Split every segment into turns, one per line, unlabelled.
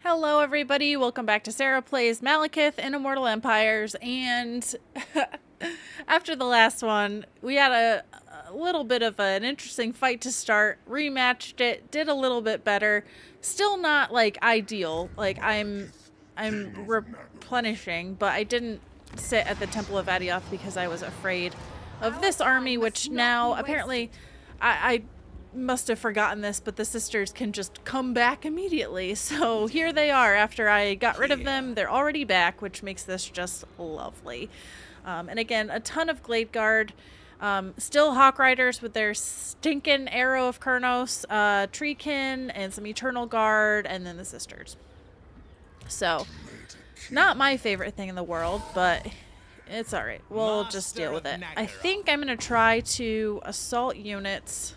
Hello everybody, welcome back to Sarah Plays Malekith in Immortal Empires, and after the last one, we had a little bit of an interesting fight to start, rematched it, did a little bit better, still not like ideal, like I'm replenishing, but I didn't sit at the Temple of Adioth because I was afraid of this army, which now apparently I must have forgotten this, but the sisters can just come back immediately. So here they are after I got rid of them. They're already back, which makes this just lovely. And again, a ton of Glade Guard. Still Hawk Riders with their stinking Arrow of Kurnos, Treekin, and some Eternal Guard, and then the sisters. So, not my favorite thing in the world, but it's alright. We'll just deal with it. I think I'm going to try to assault units.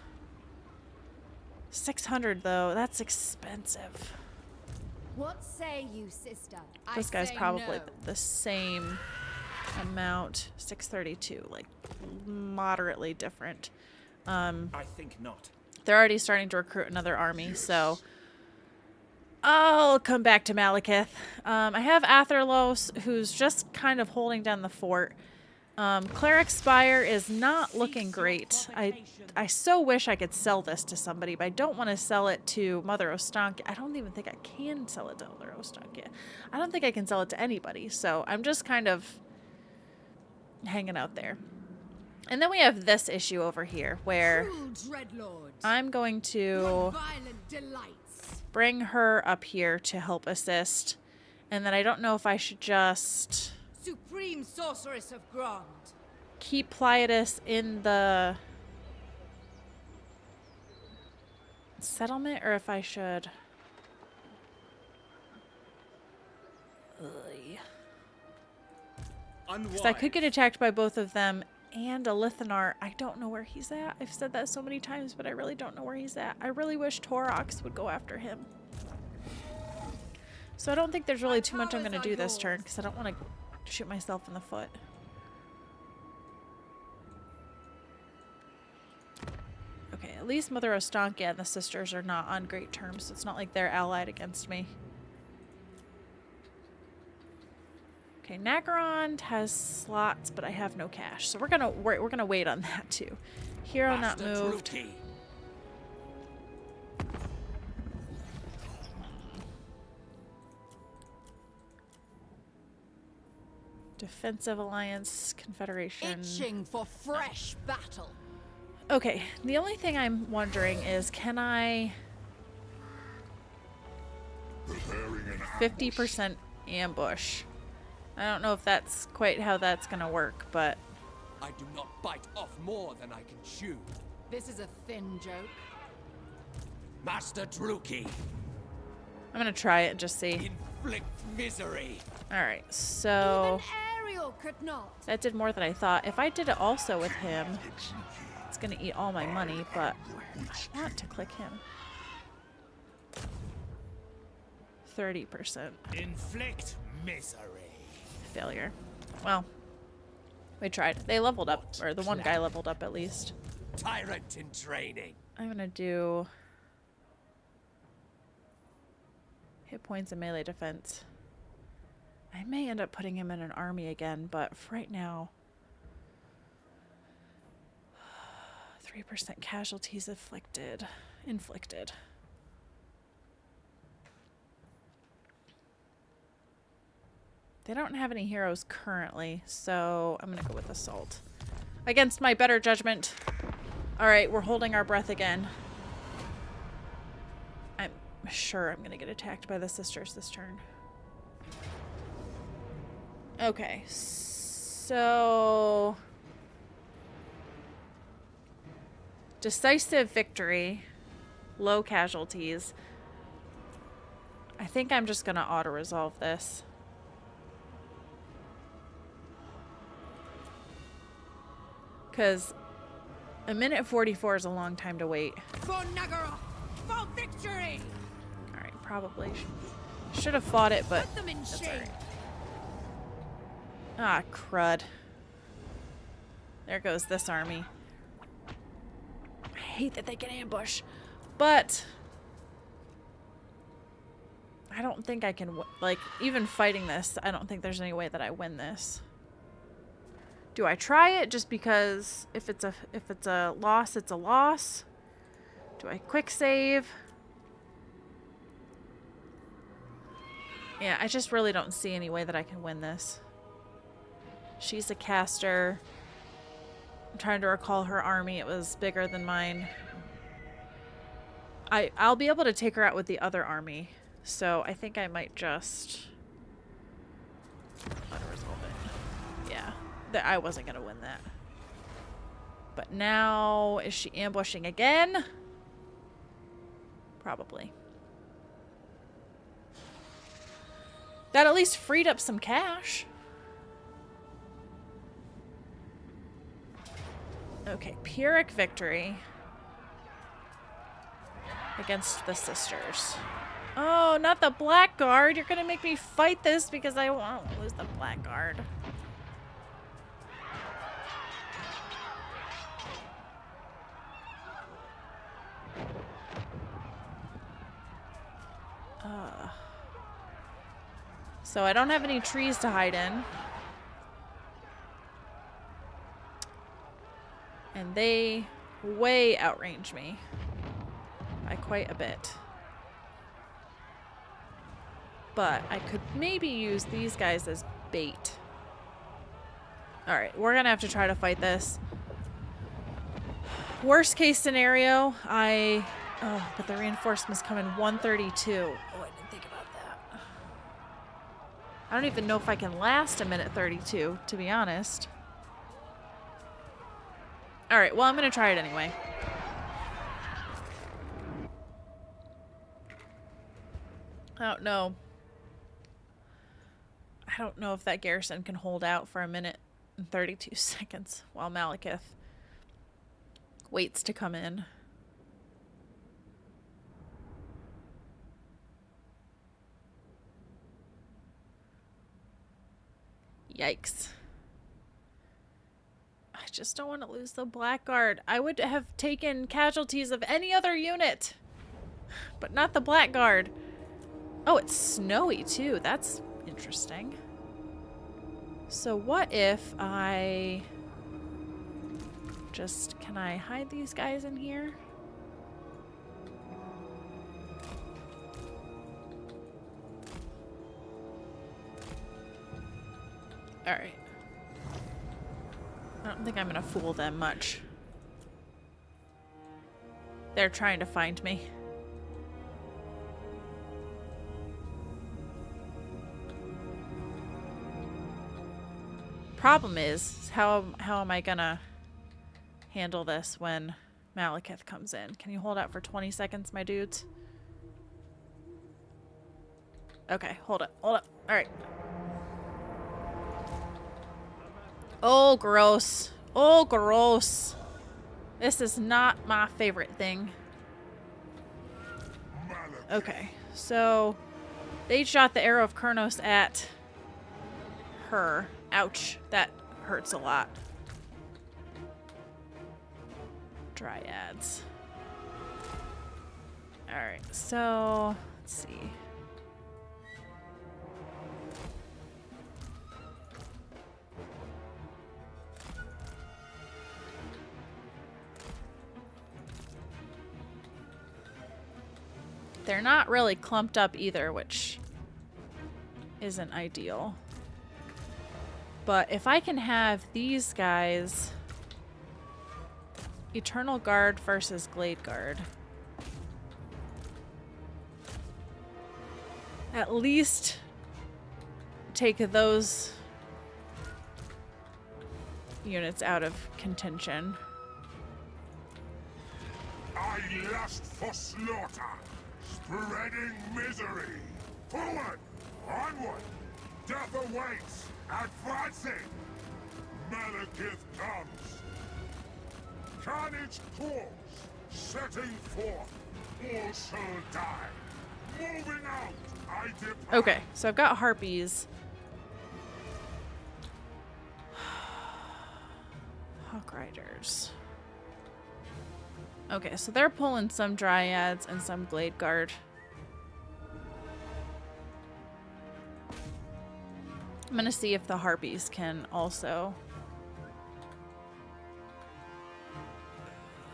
600 though, that's expensive.
What say you, sister?
This guy's probably the same amount. 632, like moderately different.
I think not.
They're already starting to recruit another army, so I'll come back to Malekith. I have Atherlos, who's just kind of holding down the fort. Cleric Spire is not looking great. I so wish I could sell this to somebody, but I don't want to sell it to Mother Ostankia. I don't even think I can sell it to Mother Ostankia. I don't think I can sell it to anybody, so I'm just kind of hanging out there. And then we have this issue over here, where I'm going to bring her up here to help assist, and then I don't know if I should just
Supreme Sorceress of Grond.
keep Plaitis in the settlement, or if I should. Because I could get attacked by both of them and a Lithanar. I don't know where he's at. I've said that so many times, but I really don't know where he's at. I really wish Torox would go after him. So I don't think there's really too much I'm going to do this turn, because I don't want to shoot myself in the foot. Okay, at least Mother Ostankia and the sisters are not on great terms, so it's not like they're allied against me. Okay, Nagarond has slots, but I have no cash, so we're gonna wait on that too. Hero not moved. Defensive Alliance, Confederation.
Itching for fresh battle.
Okay, the only thing I'm wondering is, can I 50% ambush? I don't know if that's quite how that's gonna work, but
I do not bite off more than I can chew.
This is a thin joke.
Master Druki,
I'm gonna try it and just see.
inflict misery.
Alright, so
Even Ariel could not.
that did more than I thought. If I did it also with him, it's gonna eat all my money, but I want to click him. 30%.
Inflict misery.
Failure. Well, we tried. They leveled up, or the one guy leveled up at least.
Tyrant in training.
I'm gonna do hit points and melee defense. I may end up putting him in an army again, but for right now, 3% casualties inflicted. They don't have any heroes currently, so I'm gonna go with Assault. Against my better judgment. Alright, we're holding our breath again. I'm sure I'm gonna get attacked by the sisters this turn. Okay, so decisive victory, low casualties. I think I'm just gonna auto-resolve this. Because a minute 44 is a long time to wait.
For Nagaroth! For victory!
Alright, probably should have fought it, but
Put them in
that's
shame.
alright. Ah, crud. There goes this army. I hate that they can ambush, but I don't think I can, like, even fighting this, I don't think there's any way that I win this. Do I try it just because if it's a loss, it's a loss? Do I quick save? Yeah, I just really don't see any way that I can win this. She's a caster. I'm trying to recall her army. It was bigger than mine. I'll be able to take her out with the other army. So I think I might just unresolve it. Yeah, I wasn't going to win that. But now, is she ambushing again? Probably. That at least freed up some cash. Okay, Pyrrhic victory against the sisters. Oh, not the Blackguard. You're gonna make me fight this because I won't lose the Blackguard. So I don't have any trees to hide in. And they way outrange me by quite a bit. But I could maybe use these guys as bait. Alright, we're gonna have to try to fight this. Worst case scenario, oh, but the reinforcements come in 132. Oh, I didn't think about that. I don't even know if I can last a minute 32, to be honest. Alright, well, I'm gonna try it anyway. I don't know. I don't know if that garrison can hold out for a minute and 32 seconds while Malekith waits to come in. Yikes. I just don't want to lose the Blackguard. I would have taken casualties of any other unit, but not the Blackguard. Oh, it's snowy too. That's interesting. So what if I just, can I hide these guys in here? All right. I don't think I'm gonna fool them much. They're trying to find me. Problem is, how am I gonna handle this when Malekith comes in? Can you hold out for 20 seconds, my dudes? Okay, hold up, hold up. All right. Oh, gross. Oh, gross. This is not my favorite thing. Okay, so they shot the arrow of Kurnos at her. Ouch, that hurts a lot. Dryads. Alright, so let's see. They're not really clumped up either, which isn't ideal. But if I can have these guys, Eternal Guard versus Glade Guard, at least take those units out of contention.
I lust for slaughter, spreading misery. Forward, onward, death awaits, advancing. Malekith comes. Carnage pours, setting forth. All shall die. Moving out, I depart.
Okay, so I've got harpies. Hawk Riders. Okay, so they're pulling some Dryads and some Glade Guard. I'm gonna see if the harpies can also.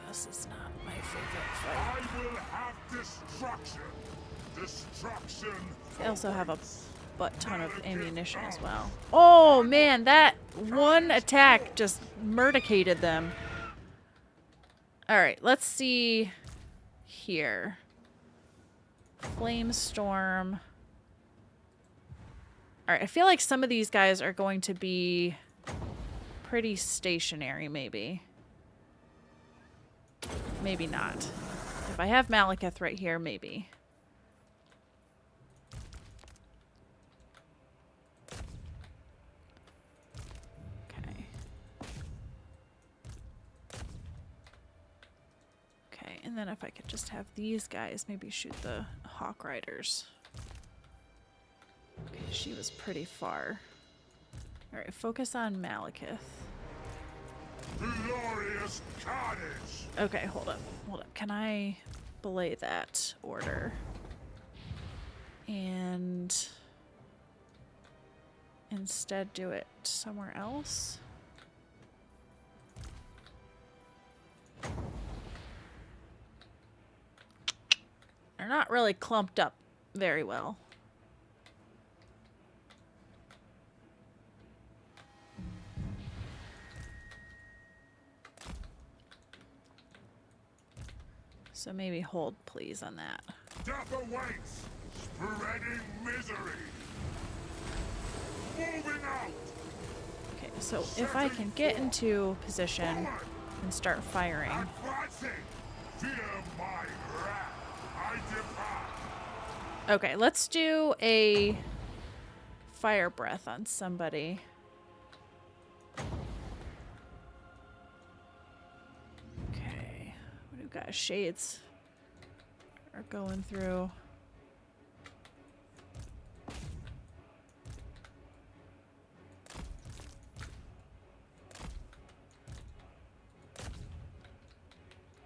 This is not my favorite fight.
I will have destruction. Destruction.
They also have a butt ton of
Malekith
ammunition as
H.
well. Oh man, that one attack just murdicated them. Alright, let's see here. Flamestorm. Alright, I feel like some of these guys are going to be pretty stationary, maybe. Maybe not. If I have Malekith right here, maybe. Okay. Okay, and then if I could just have these guys maybe shoot the Hawk Riders. Okay, she was pretty far. Alright, focus on Malekith.
Glorious carnage.
Okay, hold up. Hold up. Can I belay that order? And instead do it somewhere else? They're not really clumped up very well. So maybe hold, please, on that.
Death awaits. Spreading misery. Moving out.
Okay, so if I can get into position and start firing.
Advancing. Fear my wrath. I depart.
Okay, let's do a fire breath on somebody. Okay, we've got shades are going through.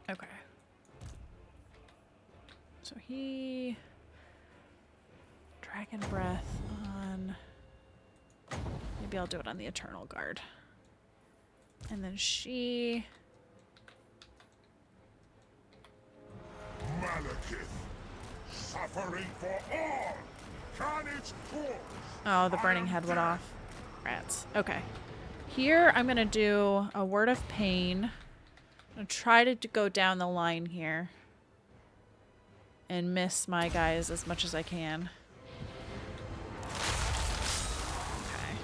Okay. So he Dragon Breath on, maybe I'll do it on the Eternal Guard. And then she,
Malekith. Suffering for all. Carnage course.
oh, the burning head went off. Rats. Okay. Here I'm gonna do a Word of Pain. I'm gonna try to go down the line here and miss my guys as much as I can. Okay.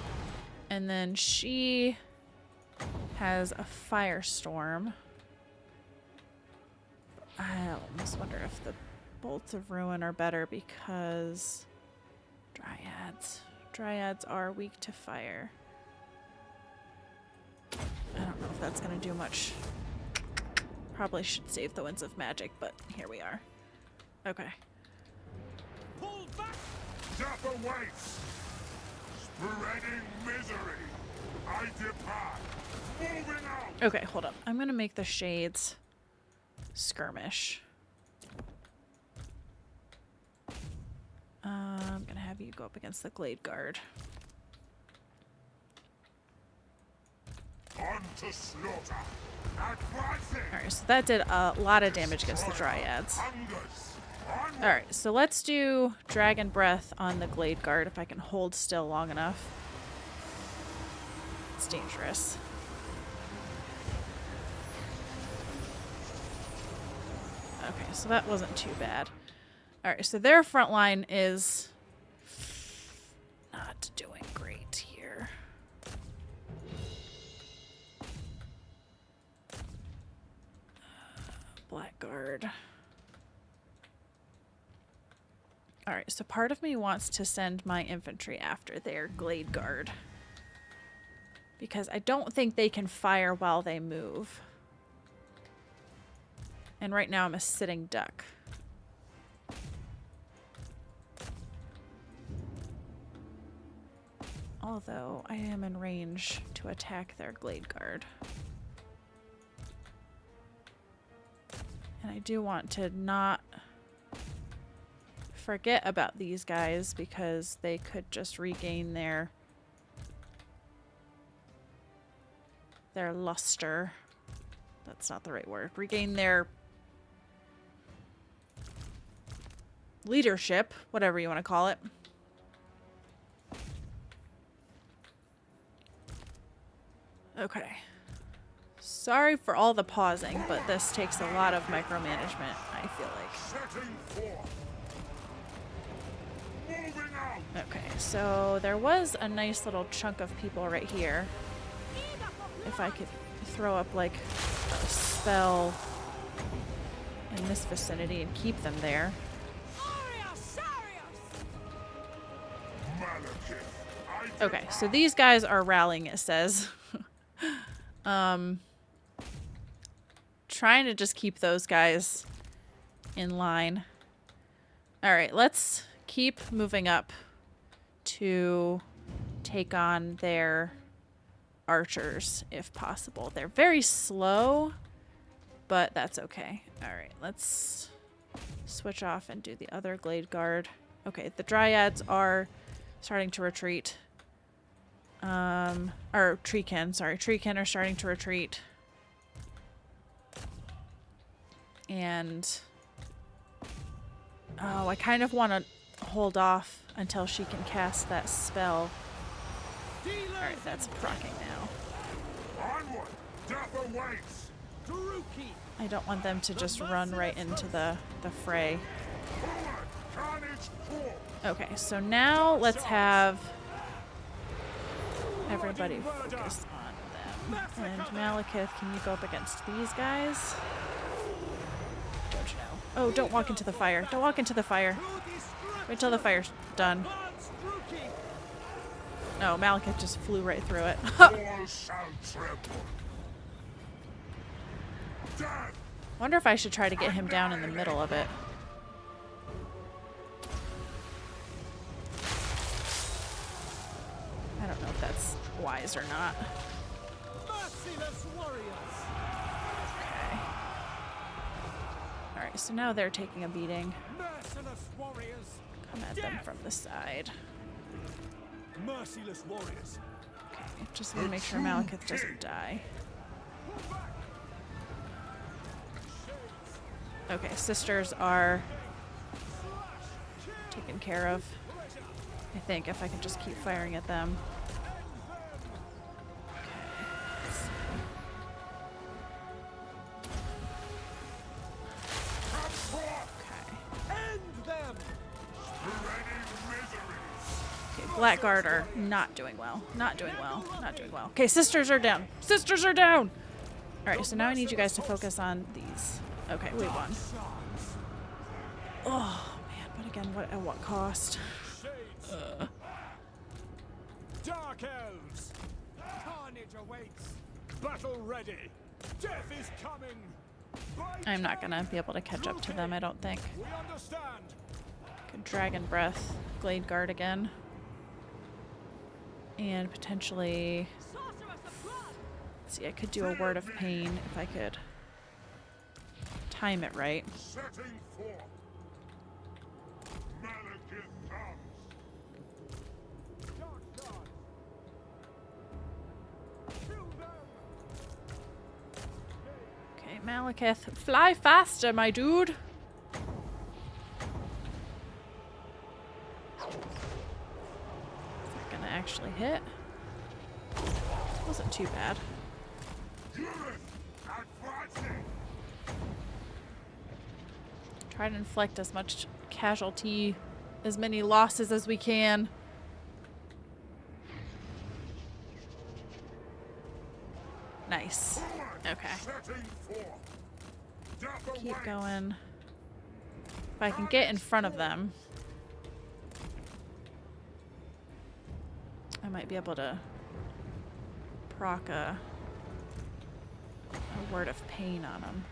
And then she has a Firestorm. I almost wonder if the Bolts of Ruin are better because Dryads are weak to fire. I don't know if that's gonna do much. Probably should save the Winds of Magic, but here we are. Okay.
Pull back!
Death awaits. Spreading misery. I depart. Moving out.
Okay, hold up. I'm gonna make the Shades skirmish. I'm gonna have you go up against the Glade Guard.
On to slaughter. Advancing.
Alright, so that did a lot of damage against the Dryads.
Hungers. Onward.
Alright, so let's do Dragon Breath on the Glade Guard if I can hold still long enough. It's dangerous. Okay, so that wasn't too bad. Alright, so their front line is not doing great here. Blackguard. Alright, so part of me wants to send my infantry after their Glade Guard. Because I don't think they can fire while they move. And right now I'm a sitting duck. Although I am in range to attack their Glade Guard. And I do want to not forget about these guys because they could just regain their their luster. That's not the right word. Regain their leadership, whatever you want to call it. Okay. Sorry for all the pausing, but this takes a lot of micromanagement, I feel like.
Setting forth. Moving out.
Okay, so there was a nice little chunk of people right here. If I could throw up like a spell in this vicinity and keep them there.
Malekith,
Okay, so these guys are rallying, it says. Trying to just keep those guys in line. All right, let's keep moving up to take on their archers if possible. They're very slow, but that's okay. All right, let's switch off and do the other glade guard. Okay, the dryads are starting to retreat. Or treekin, sorry. Treekin are starting to retreat. And oh, I kind of want to hold off until she can cast that spell. Alright, that's proccing now.
onward. Death awaits.
I don't want them to just run right into the fray.
Forward. Carnage forth.
Okay, so now let's have everybody focus on them. And Malekith, can you go up against these guys? Don't you know? Oh, don't walk into the fire. Don't walk into the fire. Wait till the fire's done. No, Malekith just flew right through it.
All shall tremble. Death.
Wonder if I should try to get him down in the middle of it. I don't know if that's wise or not. Okay. Alright, so now they're taking a beating. Come at them from the side.
Merciless warriors.
Okay, just want to make sure Malekith doesn't die. Okay, sisters are taken care of. I think if I can just keep firing at them. Okay, let's see. Okay.
End them.
Okay, Blackguard are not doing well. Not doing well. Not doing well. Okay, sisters are down. Sisters are down! Alright, so now I need you guys to focus on these. Okay, we won. Oh, man, but again, at what cost?
Dark elves. Carnage awaits. Battle ready. Death is coming.
I'm not gonna be able to catch up to them, I don't think.
We understand.
Could Dragon Breath, Glade Guard again. And potentially... Let's see, I could do a Word of Pain if I could time it right.
Setting forth. Malekith comes.
Dark God. Kill them.
Okay, Malekith, fly faster, my dude! Is that gonna actually hit? Wasn't too bad.
Advancing.
Try to inflict as much casualty, as many losses as we can. Nice. Okay.
Setting forth. Death
Keep
awaits.
going. If I can get in front of them, I might be able to proc a Word of Pain on them.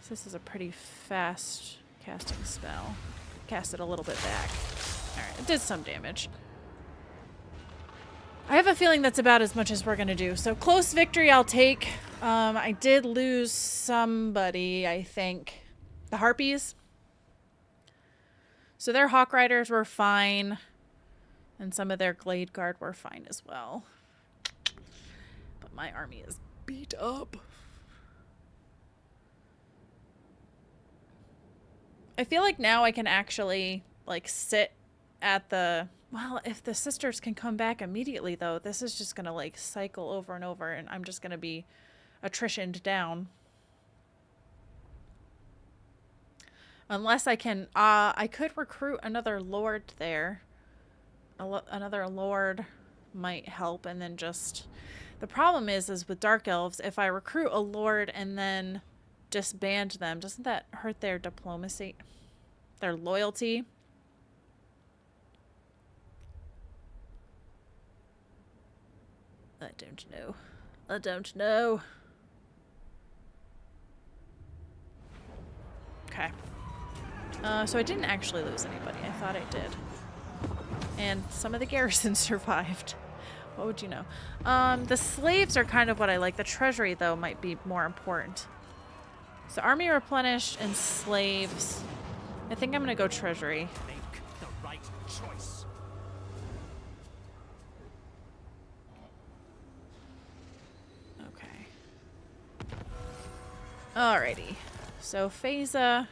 So this is a pretty fast casting spell. Cast it a little bit back. Alright, it did some damage. I have a feeling that's about as much as we're going to do. So close victory I'll take. I did lose somebody, I think. The Harpies. So their Hawk Riders were fine. And some of their Glade Guard were fine as well. But my army is beat up. I feel like now I can actually, like, sit at the... Well, if the sisters can come back immediately, though, this is just going to, like, cycle over and over, and I'm just going to be attritioned down. Unless I can... I could recruit another lord there. Another lord might help, and then just... The problem is with Dark Elves, if I recruit a lord and then disband them, doesn't that hurt their diplomacy? Their loyalty? I don't know. I don't know. Okay. So I didn't actually lose anybody. I thought I did. And some of the garrisons survived. What would you know? The slaves are kind of what I like. The treasury, though, might be more important. So army replenished and slaves. I think I'm going to go treasury.
Make the right choice.
Okay. Alrighty. So Phasa.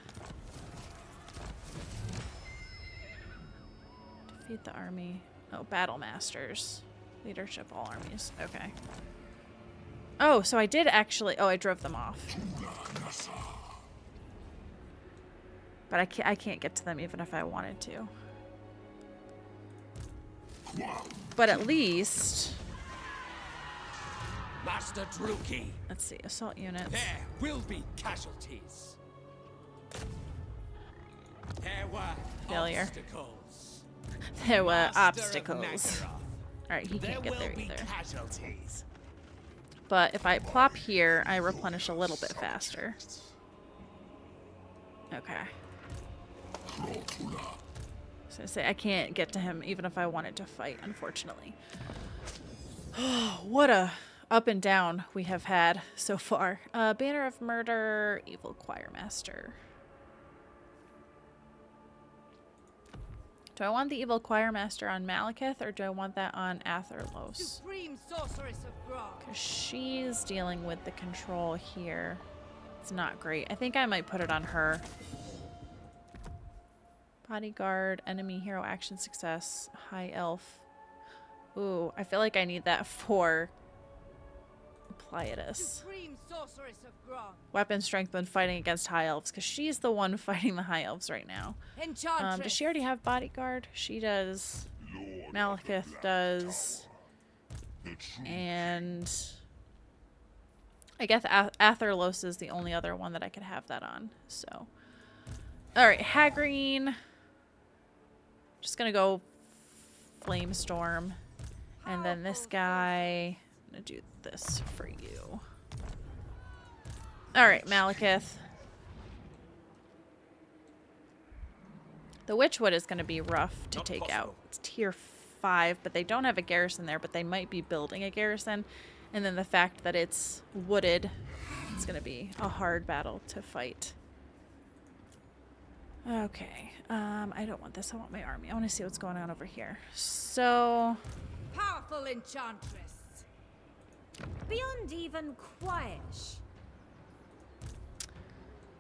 Defeat the army. Oh, battle masters. Leadership all armies. Okay. Oh, so I did actually... Oh, I drove them off. But I can't get to them even if I wanted to. But at least...
Master Druki,
Let's see. Assault units.
there will be casualties. There were
Failure.
obstacles.
There were
Master of
obstacles.
Nagara,
Alright, he
there
can't get
will
there
be
either.
casualties.
But if I plop here, I replenish a little bit faster. Okay. So I say I can't get to him even if I wanted to fight, unfortunately. What a up and down we have had so far. Banner of Murder, Evil Choirmaster. Do I want the Evil Choirmaster on Malekith, or do I want that on Atherlos?
Supreme sorceress of Grog.
Because she's dealing with the control here. It's not great. I think I might put it on her. Bodyguard, enemy hero action success, high elf. Ooh, I feel like I need that for Plaitis.
Supreme sorceress of Grog.
Weapon strength when fighting against high elves, because she's the one fighting the high elves right now.
Enchantress.
Does she already have bodyguard? She does. Malekith does. And I guess Atherlos is the only other one that I could have that on. So, all right, Hagreen. Just gonna go Flamestorm, and then this guy. I'm gonna do this for you. All right, Malekith. The Witchwood is going to be rough to take out. It's tier 5, but they don't have a garrison there, but they might be building a garrison. And then the fact that it's wooded, it's going to be a hard battle to fight. Okay. I don't want this. I want my army. I want to see what's going on over here. So...
Powerful enchantress.
Beyond even quiet.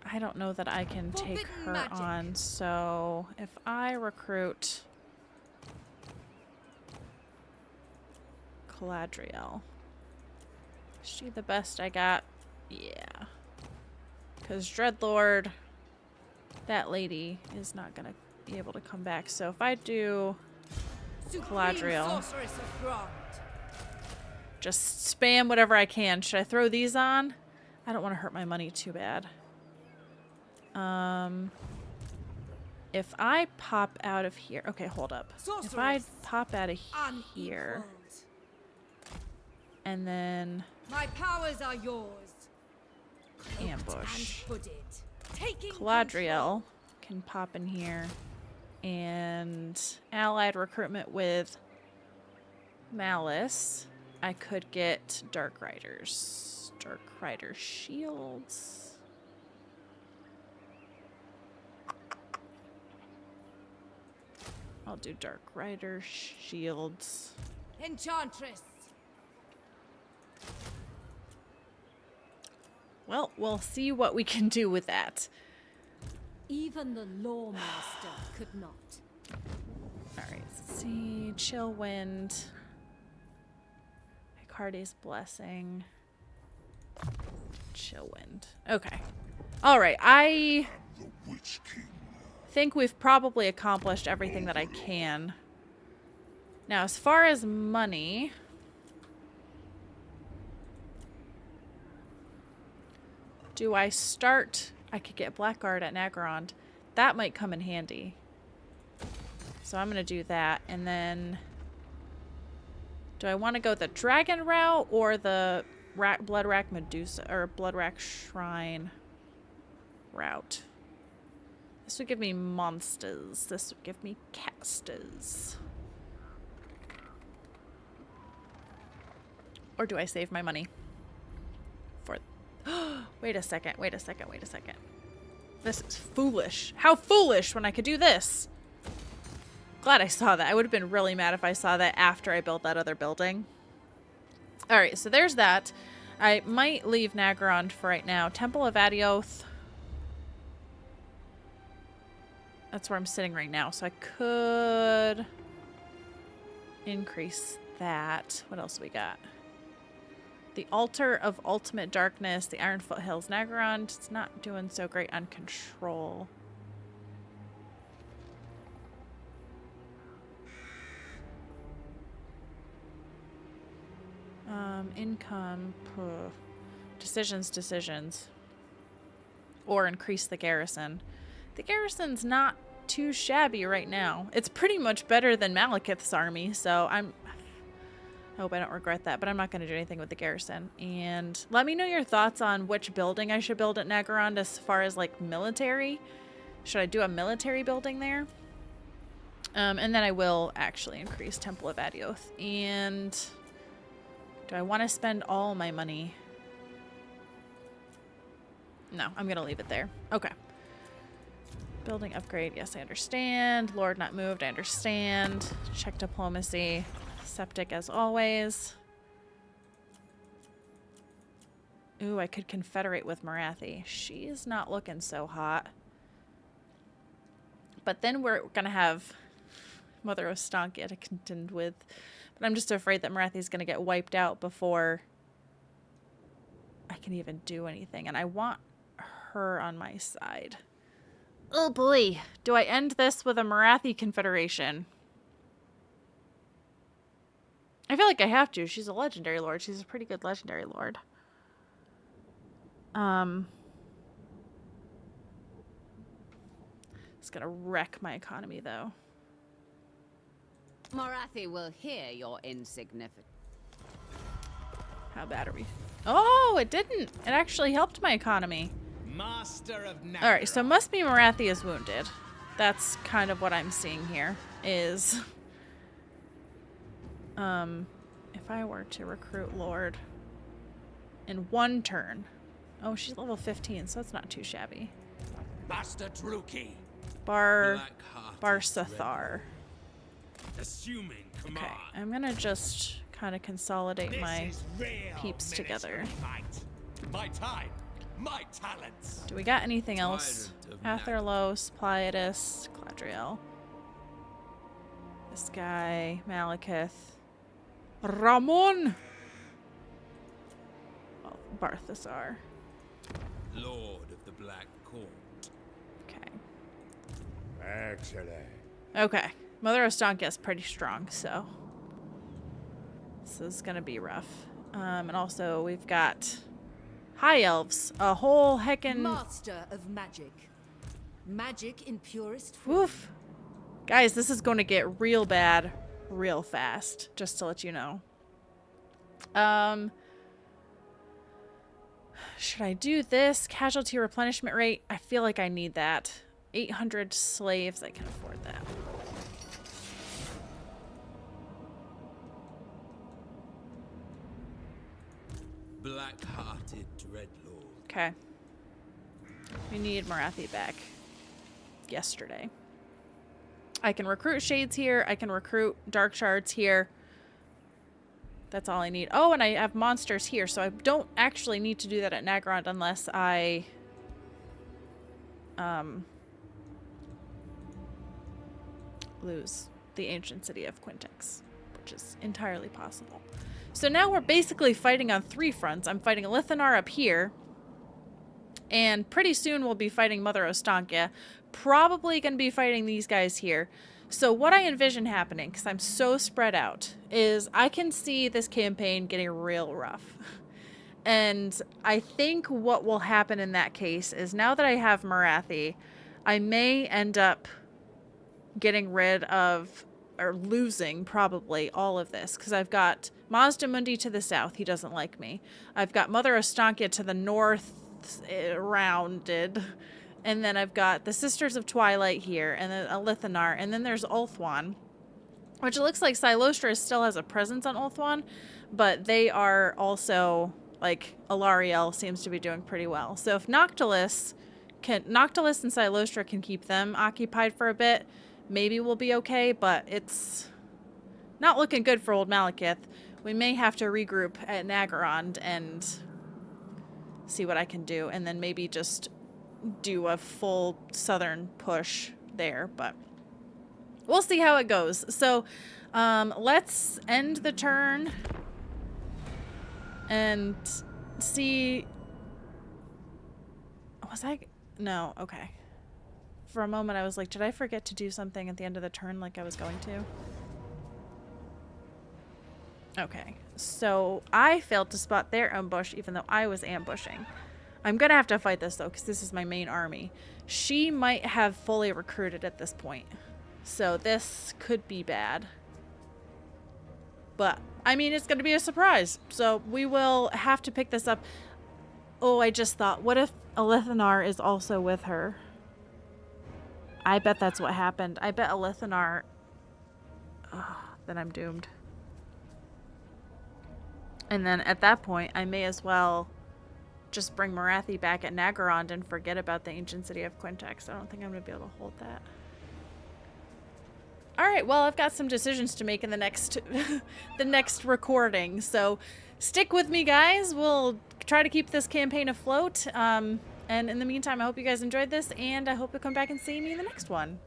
I don't know that I can take
Forbidden
her
magic.
on, so if I recruit Galadriel, is she the best I got? Yeah. Because Dreadlord, that lady, is not going to be able to come back. So if I do
Supreme
Galadriel,
sorceress of Grog.
just spam whatever I can. Should I throw these on? I don't want to hurt my money too bad. If I pop out of here, okay, hold up. If I
Sorceress.
pop out of here,
Unequaled.
and then
My powers are yours. Cloaked
ambush,
and hooded. Taking
Galadriel can pop in here, and allied recruitment with Malice. I could get Dark Riders, Dark Rider shields. I'll do Dark Rider shields.
Enchantress.
Well, we'll see what we can do with that.
Even the Lawmaster could not.
Alright, let's see. Chill Wind. Cardi's Blessing. Chill Wind. Okay. Alright, I
The Witch King.
think we've probably accomplished everything that I can. Now, as far as money... do I start... I could get Blackguard at Nagarond. That might come in handy. So I'm going to do that. And then... do I want to go the dragon route or the Blood Rack Medusa or Blood Rack Shrine route? This would give me monsters. This would give me casters. Or do I save my money for... wait a second, wait a second, wait a second. This is foolish. How foolish when I could do this. Glad I saw that. I would have been really mad if I saw that after I built that other building. Alright, so there's that. I might leave Nagarond for right now. Temple of Adioth. That's where I'm sitting right now. So I could increase that. What else we got? The Altar of Ultimate Darkness. The Iron Foothills. Nagarond. It's not doing so great on control. Income. Decisions. Or increase the garrison. The garrison's not too shabby right now. It's pretty much better than Malekith's army, so I hope I don't regret that, but I'm not going to do anything with the garrison. And let me know your thoughts on which building I should build at Nagarond as far as, like, military. Should I do a military building there? And then I will actually increase Temple of Adioth. And do I want to spend all my money? No, I'm going to leave it there. Okay. Building upgrade. Yes, I understand. Lord not moved. I understand. Check diplomacy. Septic as always. Ooh, I could confederate with Marathi. She's not looking so hot. But then we're going to have Mother Ostankia to contend with. But I'm just afraid that Marathi's going to get wiped out before I can even do anything. And I want her on my side. Oh boy. Do I end this with a Marathi confederation? I feel like I have to. She's a legendary lord. She's a pretty good legendary lord. It's gonna wreck my economy though.
Marathi will hear your insignificant.
How bad are we? Oh, it didn't. It actually helped my economy.
Master of Nagarond.
Alright, so must be Marathi is wounded. That's kind of what I'm seeing here. Is... if I were to recruit Lord in one turn. Oh, she's level 15, so that's not too shabby.
Master Druki.
Bar
Black-hearted
Sathar.
Assuming command.
Okay, I'm gonna just kind of consolidate
This
my
is real
peeps together.
military might. My time, my talents.
Do we got anything else?
Tyrant of
Atherlos, Pliatus, Cladriel. This guy, Malekith. Ramon! Oh, Barthasar.
Lord of the Black Court.
Okay.
Excellent.
Okay. Mother Ostankia is pretty strong, so this is gonna be rough. And also we've got High Elves. A whole heckin'
Master of magic. Magic in purest form.
woof. Guys, this is gonna get real bad real fast, just to let you know. Should I do this? Casualty replenishment rate? I feel like I need that. 800 slaves, I can afford that.
Black-hearted dreadlord.
Okay. We need Marathi back. Yesterday. I can recruit Shades here. I can recruit Dark Shards here. That's all I need. Oh, and I have monsters here, so I don't actually need to do that at Nagrand unless I lose the ancient city of Quintex, which is entirely possible. So now we're basically fighting on 3 fronts. I'm fighting Lithanar up here, and pretty soon we'll be fighting Mother Ostankia. Probably going to be fighting these guys here. So what I envision happening, because I'm so spread out, is I can see this campaign getting real rough. And I think what will happen in that case is now that I have Marathi, I may end up getting rid of, or losing probably, all of this. Because I've got Mazda Mundi to the south, he doesn't like me. I've got Mother Ostankia to the north, rounded. And then I've got the Sisters of Twilight here, and then a Lithanar, and then there's Ulthuan, which it looks like Silostra still has a presence on Ulthuan, but they are also, like, Alariel seems to be doing pretty well. So if Noctilus and Silostra can keep them occupied for a bit, maybe we'll be okay, but it's not looking good for old Malekith. We may have to regroup at Nagarond and see what I can do, and then maybe just do a full southern push there, but we'll see how it goes. So let's end the turn and see. No, okay. For a moment I was like, did I forget to do something at the end of the turn like I was going to? Okay, so I failed to spot their ambush even though I was ambushing. I'm gonna have to fight this though, because this is my main army. She might have fully recruited at this point, so this could be bad. But, I mean, it's gonna be a surprise, so we will have to pick this up. Oh, I just thought, what if Elithanar is also with her? I bet that's what happened. I bet Elithanar... then I'm doomed. And then at that point, I may as well just bring Marathi back at Nagarond and forget about the ancient city of Quintex. I don't think I'm going to be able to hold that. Alright, well, I've got some decisions to make in the next the next recording, so stick with me, guys. We'll try to keep this campaign afloat. And in the meantime, I hope you guys enjoyed this, and I hope you'll come back and see me in the next one.